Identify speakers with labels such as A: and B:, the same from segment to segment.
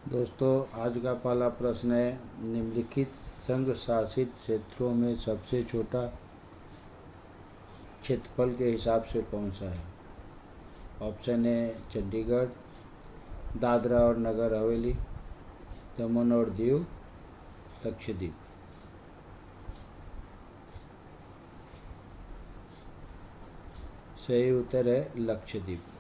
A: दोस्तों, आज का पहला प्रश्न है, निम्नलिखित संघ शासित क्षेत्रों में सबसे छोटा क्षेत्रफल के हिसाब से कौन सा है? ऑप्शन ए चंडीगढ़, दादरा और नगर हवेली, दमन और दीव, लक्षद्वीप। सही उत्तर है लक्षद्वीप।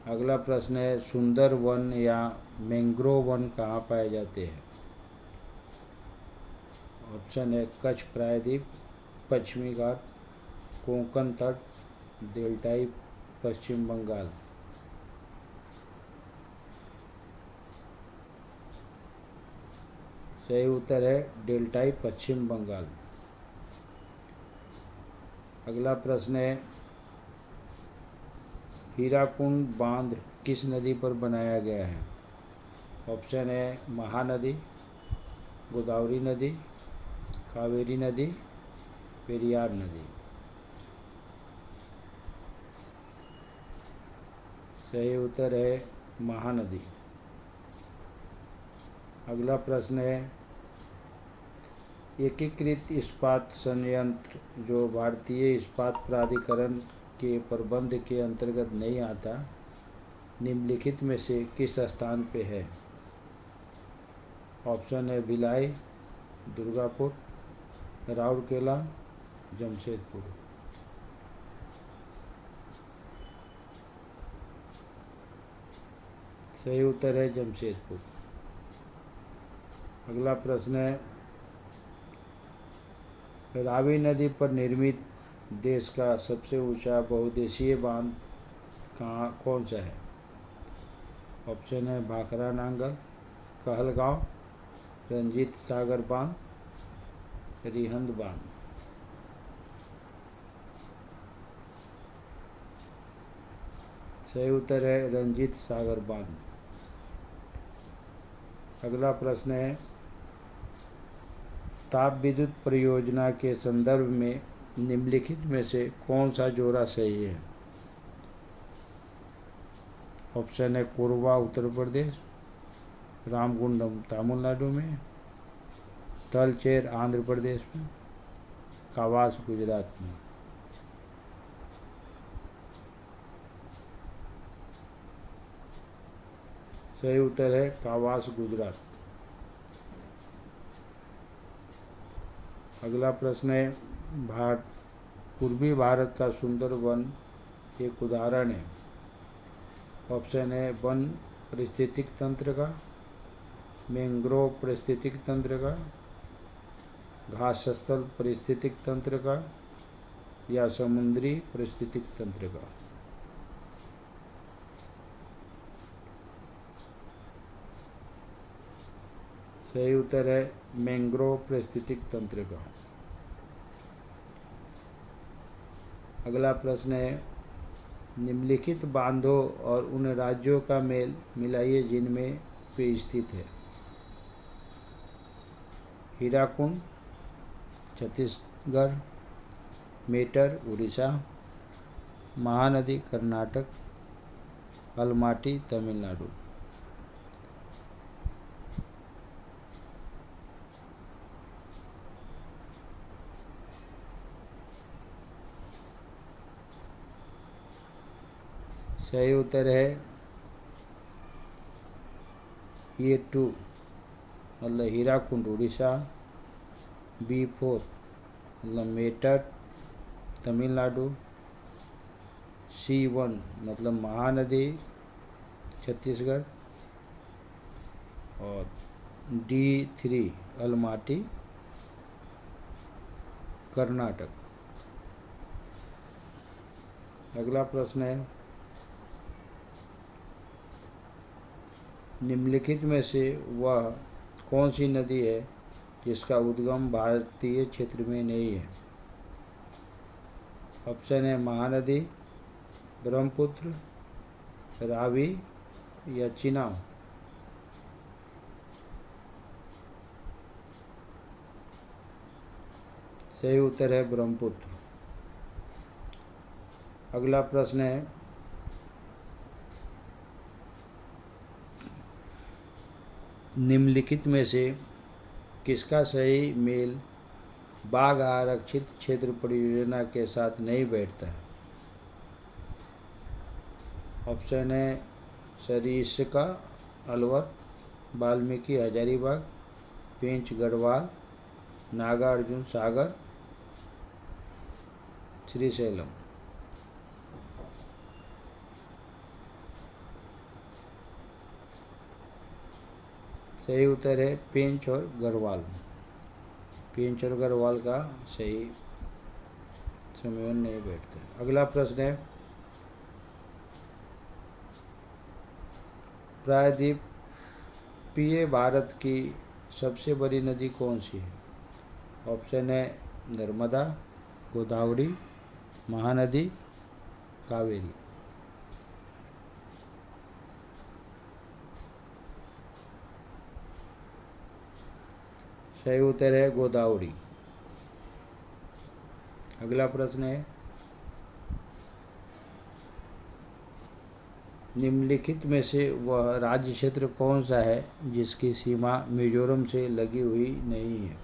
A: अगला प्रश्न है, सुंदर वन या मैंग्रोव वन कहाँ पाए जाते हैं? ऑप्शन है कच्छ प्रायद्वीप, पश्चिमी घाट, कोंकण तट, डेल्टाई पश्चिम बंगाल। सही उत्तर है डेल्टाई पश्चिम बंगाल। अगला प्रश्न है, हीराकुंड बांध किस नदी पर बनाया गया है? ऑप्शन है महानदी, गोदावरी नदी, कावेरी नदी, पेरियार नदी। सही उत्तर है महानदी। अगला प्रश्न है, एकीकृत इस्पात संयंत्र जो भारतीय इस्पात प्राधिकरण के प्रबंध के अंतर्गत नहीं आता, निम्नलिखित में से किस स्थान पे है? ऑप्शन है भिलाई, दुर्गापुर, राउरकेला, जमशेदपुर। सही उत्तर है जमशेदपुर। अगला प्रश्न है, रावी नदी पर निर्मित देश का सबसे ऊंचा बहुउद्देशीय बांध कौन सा है? ऑप्शन है भाखरा नांगल, कहलगांव, रंजीत सागर बांध, रिहंद बांध। सही उत्तर है रंजीत सागर बांध। अगला प्रश्न है, ताप विद्युत परियोजना के संदर्भ में निम्नलिखित में से कौन सा जोड़ा सही है? ऑप्शन है कोरबा उत्तर प्रदेश, रामगुंडम तमिलनाडु में, तलचेर आंध्र प्रदेश में, कावास गुजरात में। सही उत्तर है कावास गुजरात। अगला प्रश्न है, पूर्वी भारत का सुंदर वन एक उदाहरण है। ऑप्शन है वन पारिस्थितिक तंत्र का, मैंग्रोव पारिस्थितिक तंत्र का, घास स्थल पारिस्थितिक तंत्र का, या समुद्री पारिस्थितिक तंत्र का। सही उत्तर है मैंग्रोव पारिस्थितिक तंत्र का। अगला प्रश्न है, निम्नलिखित बांधों और उन राज्यों का मेल मिलाइए जिनमें वे स्थित है। हीराकुंड छत्तीसगढ़, मेटर उड़ीसा, महानदी कर्नाटक, अलमाटी तमिलनाडु। सही उत्तर है ये टू, मतलब हीराकुंड उड़ीसा, B4 मतलब मेटर तमिलनाडु, C1 मतलब महानदी छत्तीसगढ़, और D3 अलमाटी कर्नाटक। अगला प्रश्न है, निम्नलिखित में से वह कौन सी नदी है जिसका उद्गम भारतीय क्षेत्र में नहीं है? ऑप्शन है महानदी, ब्रह्मपुत्र, रावी या चिनाब। सही उत्तर है ब्रह्मपुत्र। अगला प्रश्न है, निम्नलिखित में से किसका सही मेल बाघ आरक्षित क्षेत्र परियोजना के साथ नहीं बैठता है? ऑप्शन है सरिस्का अलवर, वाल्मीकि हजारीबाग, पेंच गढ़वाल, नागार्जुन सागर, श्रीशैलम। सही उत्तर है पेंच और गढ़वाल। पेंच और गढ़वाल का सही सम्मेलन नहीं बैठते। अगला प्रश्न है प्रायद्वीपीय भारत की सबसे बड़ी नदी कौन सी है? ऑप्शन है नर्मदा, गोदावरी, महानदी, कावेरी। सही उत्तर है गोदावरी। अगला प्रश्न है निम्नलिखित में से वह राज्य क्षेत्र कौन सा है जिसकी सीमा मिजोरम से लगी हुई नहीं है?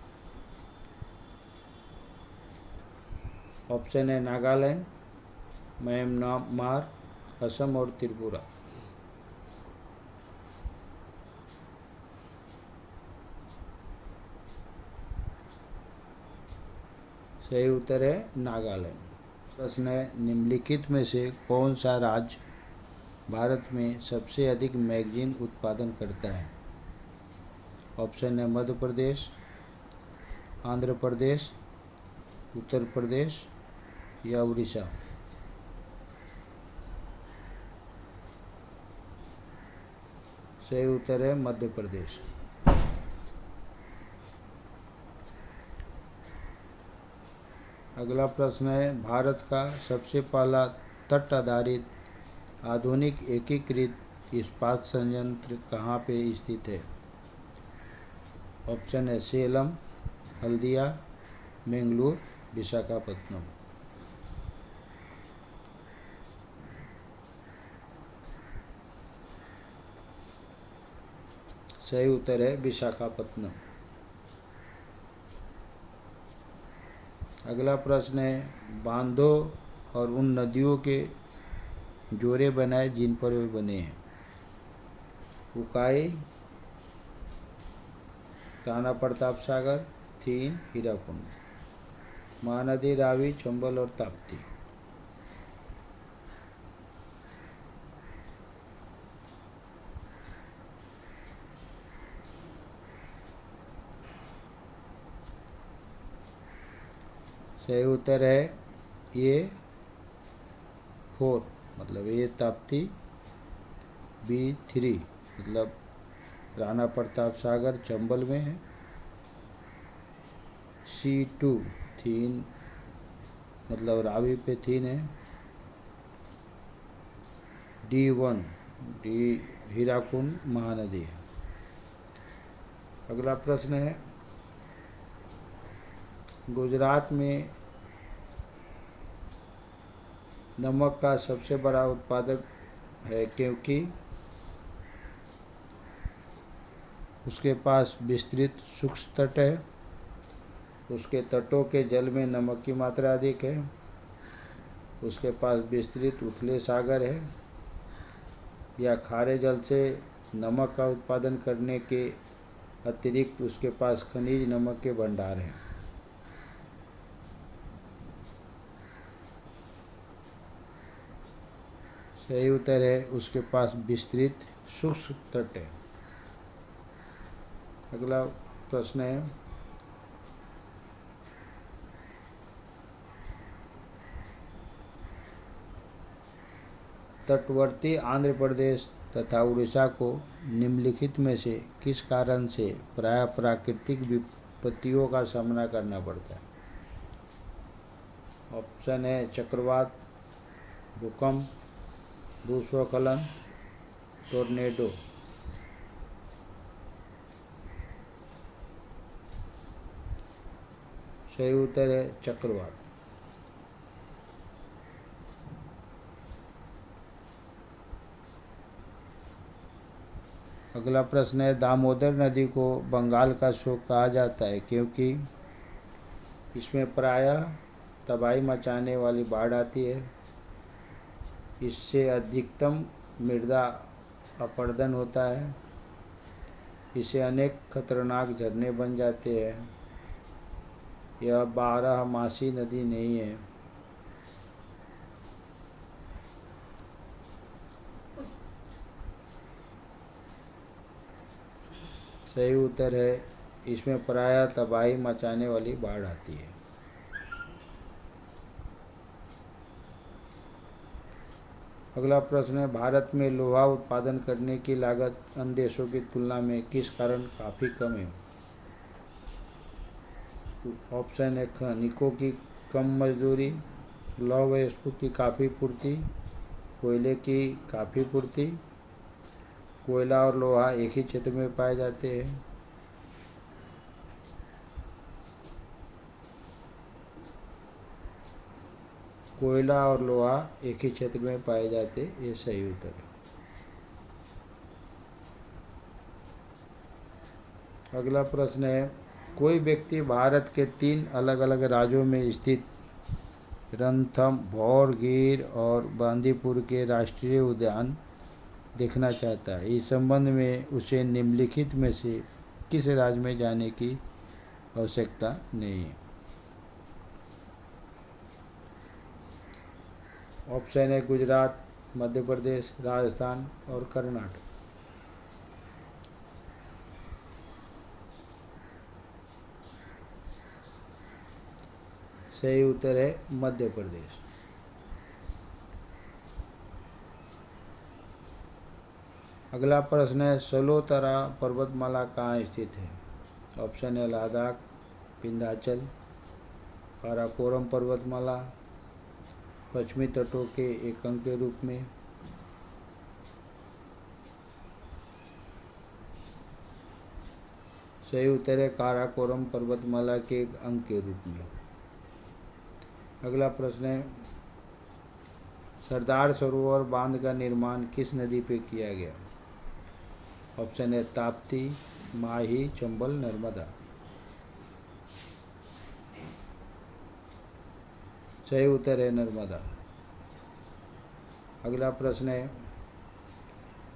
A: ऑप्शन है नागालैंड, म्यांमार, असम और त्रिपुरा। सही उत्तर है नागालैंड। प्रश्न है निम्नलिखित में से कौन सा राज्य भारत में सबसे अधिक मैगजीन उत्पादन करता है? ऑप्शन है मध्य प्रदेश, आंध्र प्रदेश, उत्तर प्रदेश या उड़ीसा। सही उत्तर है मध्य प्रदेश। अगला प्रश्न है भारत का सबसे पहला तट आधारित आधुनिक एकीकृत इस्पात संयंत्र कहाँ पे स्थित है? ऑप्शन है सेलम, हल्दिया, मैंगलोर, विशाखापत्तनम। सही उत्तर है विशाखापत्तनम। अगला प्रश्न है बांधों और उन नदियों के जोड़े बनाए जिन पर वे बने हैं। उकाई, राणा प्रताप सागर, थीन, हीराकुंड। महानदी, रावी, चंबल और ताप्ती। सही उत्तर है ये 4, मतलब ये ताप्ती, B3 मतलब राणा प्रताप सागर चंबल में है, C2 थीन मतलब रावी पे थीन है, D1 हीराकुंड महानदी है। अगला प्रश्न है गुजरात में नमक का सबसे बड़ा उत्पादक है क्योंकि उसके पास विस्तृत शुष्क तट है, उसके तटों के जल में नमक की मात्रा अधिक है, उसके पास विस्तृत उथले सागर है, या खारे जल से नमक का उत्पादन करने के अतिरिक्त उसके पास खनिज नमक के भंडार हैं। सही उत्तर है उसके पास विस्तृत शुष्क तट है। अगला प्रश्न है तटवर्ती आंध्र प्रदेश तथा उड़ीसा को निम्नलिखित में से किस कारण से प्रायः प्राकृतिक विपत्तियों का सामना करना पड़ता है? ऑप्शन है चक्रवात, भूकंप, भूस्खलन, टोर्नेडो। सही उत्तर है चक्रवात। अगला प्रश्न है, दामोदर नदी को बंगाल का शोक कहा जाता है क्योंकि इसमें प्रायः तबाही मचाने वाली बाढ़ आती है, इससे अधिकतम मृदा अपरदन होता है, इससे अनेक खतरनाक झरने बन जाते हैं, यह 12मासी नदी नहीं है। सही उत्तर है, इसमें प्रायः तबाही मचाने वाली बाढ़ आती है। अगला प्रश्न है, भारत में लोहा उत्पादन करने की लागत अन्य देशों की तुलना में किस कारण काफ़ी कम है? ऑप्शन है, खनिकों की कम मजदूरी, लौह व इस्पात की काफ़ी पूर्ति, कोयले की काफ़ी पूर्ति, कोयला और लोहा एक ही क्षेत्र में पाए जाते हैं। कोयला और लोहा एक ही क्षेत्र में पाए जाते, ये सही उत्तर है। अगला प्रश्न है, कोई व्यक्ति भारत के 3 अलग अलग राज्यों में स्थित रणथंभौर, गिर और बांदीपुर के राष्ट्रीय उद्यान देखना चाहता है। इस संबंध में उसे निम्नलिखित में से किस राज्य में जाने की आवश्यकता नहीं है? ऑप्शन है, गुजरात, मध्य प्रदेश, राजस्थान और कर्नाटक। सही उत्तर है मध्य प्रदेश। अगला प्रश्न है, सलोतरा पर्वतमाला कहाँ स्थित है? ऑप्शन है, लद्दाख, विंध्याचल, काराकोरम पर्वतमाला, पश्चिमी तटों के एक अंग के रूप में। सही उत्तर है काराकोरम पर्वतमाला के एक अंग के रूप में। अगला प्रश्न है, सरदार सरोवर बांध का निर्माण किस नदी पे किया गया? ऑप्शन है, ताप्ती, माही, चंबल, नर्मदा। सही उत्तर है नर्मदा। अगला प्रश्न है,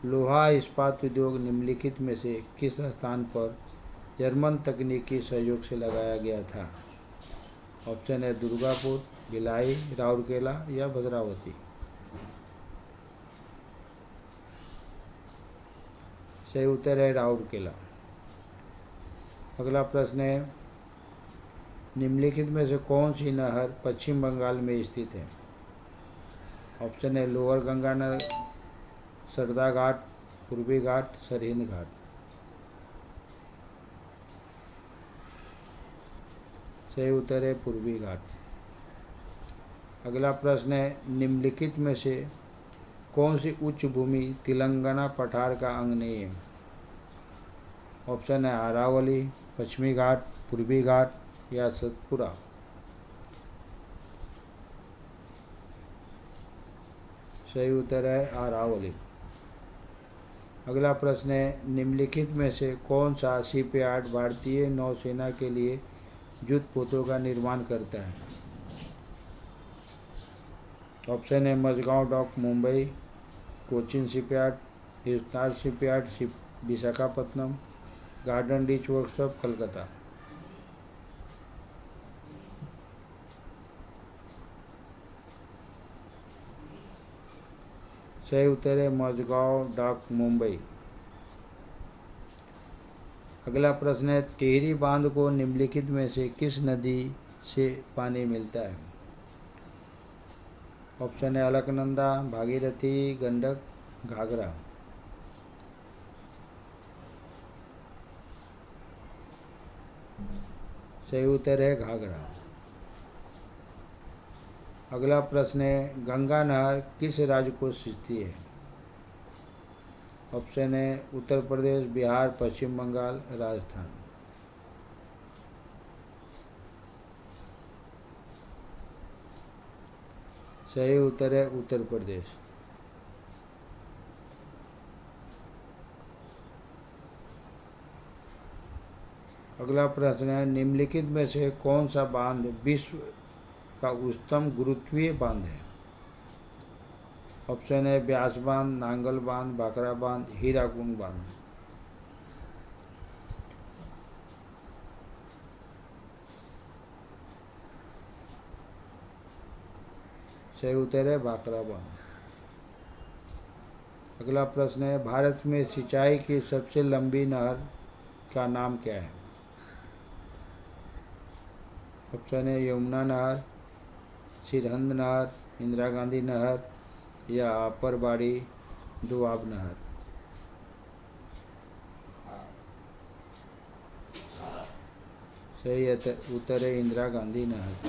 A: लोहा इस्पात उद्योग निम्नलिखित में से किस स्थान पर जर्मन तकनीकी सहयोग से लगाया गया था? ऑप्शन है, दुर्गापुर, भिलाई, राउरकेला या भद्रावती। सही उत्तर है राउरकेला। अगला प्रश्न है, निम्नलिखित में से कौन सी नहर पश्चिम बंगाल में स्थित है? ऑप्शन है, लोअर गंगा नहर, सरदा घाट, पूर्वी घाट, सरहिंद घाट। सही उत्तर है पूर्वी घाट। अगला प्रश्न है, निम्नलिखित में से कौन सी उच्च भूमि तेलंगाना पठार का अंग नहीं है? ऑप्शन है, अरावली, पश्चिमी घाट, पूर्वी घाट या सतपुरा। सही उत्तर है अरावली। अगला प्रश्न है, निम्नलिखित में से कौन सा शिपयार्ड भारतीय नौसेना के लिए युद्धपोतों का निर्माण करता है? ऑप्शन है, Mazagon dock, Mumbai, Cochin shipyard, Hisar shipyard, Visakhapatnam, garden reach workshop, Calcutta. सही उत्तर है मझगांव डॉक, मुंबई। अगला प्रश्न है, टिहरी बांध को निम्नलिखित में से किस नदी से पानी मिलता है? ऑप्शन है, अलकनंदा, भागीरथी, गंडक, घाघरा। सही उत्तर है घाघरा। अगला प्रश्न है, गंगा नहर किस राज्य को सिंचती है? ऑप्शन है, उत्तर प्रदेश, बिहार, पश्चिम बंगाल, राजस्थान। सही उत्तर है उत्तर प्रदेश। अगला प्रश्न है, निम्नलिखित में से कौन सा बांध विश्व का उच्चतम गुरुत्वीय बांध है? ऑप्शन है ब्यास बांध, नांगल बांध, भाखड़ा बांध, हीराकुंड बांध। सही उत्तर है भाखड़ा बांध। अगला प्रश्न है, भारत में सिंचाई की सबसे लंबी नहर का नाम क्या है? ऑप्शन है यमुना नहर, सिरहिंद नहर, इंदिरा गांधी नहर या अपर बाड़ी दोआब नहर। सही उत्तर है इंदिरा गांधी नहर।